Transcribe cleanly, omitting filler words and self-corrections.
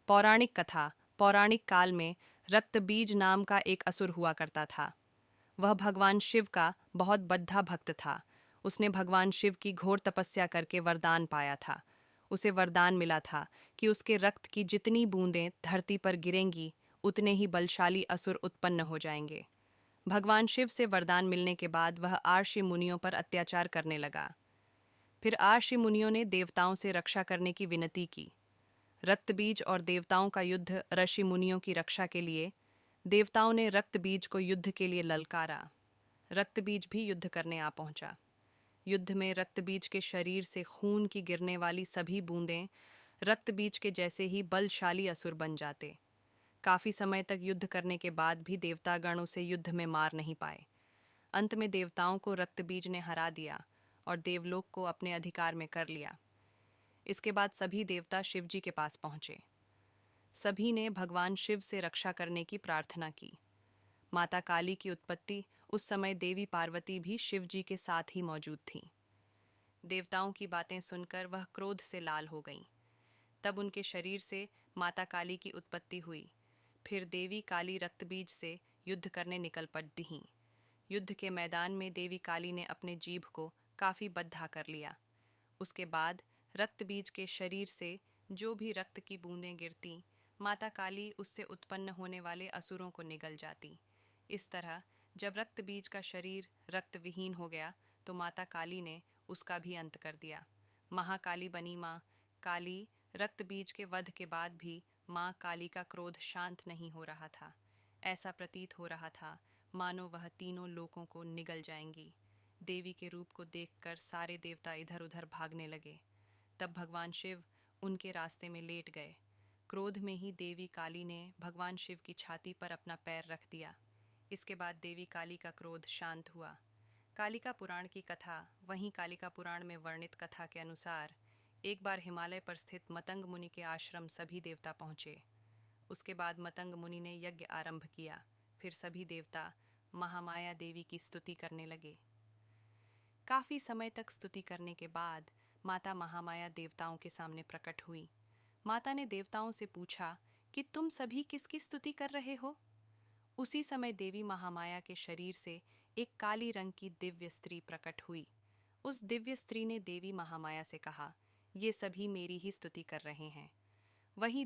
पौराणिक कथा। पौराणिक काल में रक्तबीज नाम का एक असुर हुआ करता था। वह भगवान शिव का बहुत बद्धा भक्त था। उसने भगवान शिव की घोर तपस्या करके वरदान पाया था। उसे वरदान मिला था कि उसके रक्त की जितनी बूंदें धरती पर गिरेंगी, उतने ही बलशाली असुर उत्पन्न हो जाएंगे। भगवान शिव से वरदान मिलने के बाद वह आर्षि मुनियों पर अत्याचार करने लगा। फिर आर्षि मुनियों ने देवताओं से रक्षा करने की विनती की। रक्तबीज और देवताओं का युद्ध ऋषि मुनियों की रक्षा के लिए। देवताओं ने रक्तबीज को युद्ध के लिए ललकारा। रक्तबीज भी युद्ध करने आ पहुंचा। युद्ध में रक्तबीज के शरीर से खून की गिरने वाली सभी बूंदें रक्तबीज के जैसे ही बलशाली असुर बन जाते। काफी समय तक युद्ध करने के बाद भी देवतागण उसे युद्ध में मार नहीं पाए। अंत में देवताओं को रक्तबीज ने हरा दिया और देवलोक को अपने अधिकार में कर लिया। इसके बाद सभी देवता शिवजी के पास पहुंचे। सभी ने भगवान शिव से रक्षा करने की प्रार्थना की। माता काली की उत्पत्ति उस समय देवी पार्वती भी शिवजी के साथ ही मौजूद थीं। देवताओं की बातें सुनकर वह क्रोध से लाल हो गईं। तब उनके शरीर से माता काली की उत्पत्ति हुई। फिर देवी काली रक्तबीज से युद्ध करने निकल पड़ीं। युद्ध के मैदान में देवी काली ने अपने जीभ को काफी बद्धा कर लिया। उसके बाद रक्तबीज के शरीर से जो भी रक्त की बूंदें गिरती, माता काली उससे उत्पन्न होने वाले असुरों को निगल जाती। इस तरह जब रक्तबीज का शरीर रक्तविहीन हो गया तो माता काली ने उसका भी अंत कर दिया। महाकाली बनी माँ काली। रक्तबीज के वध के बाद भी माँ काली का क्रोध शांत नहीं हो रहा था। ऐसा प्रतीत हो रहा था मानो वह तीनों लोकों को निगल जाएंगी। देवी के रूप को देखकर सारे देवता इधर उधर भागने लगे। तब भगवान शिव उनके रास्ते में लेट गए। क्रोध में ही देवी काली ने भगवान शिव की छाती पर अपना पैर रख दिया। इसके बाद देवी काली का क्रोध शांत हुआ। कालिका पुराण की कथा। वहीं कालिका पुराण में वर्णित कथा के अनुसार एक बार हिमालय पर स्थित मतंग मुनि के आश्रम सभी देवता पहुंचे। उसके बाद मतंग मुनि ने यज्ञ आरंभ किया। फिर सभी देवता महामाया देवी की स्तुति करने लगे। काफी समय तक स्तुति करने के बाद माता महामाया देवताओं के सामने प्रकट हुई। माता ने देवताओं से पूछा कि तुम सभी किसकी स्तुति कर रहे हो? उसी समय देवी महामाया के शरीर से एक काली रंग की दिव्य स्त्री प्रकट हुई। उस दिव्य स्त्री ने देवी महामाया से कहा, ये सभी मेरी ही स्तुति कर रहे हैं। वहीं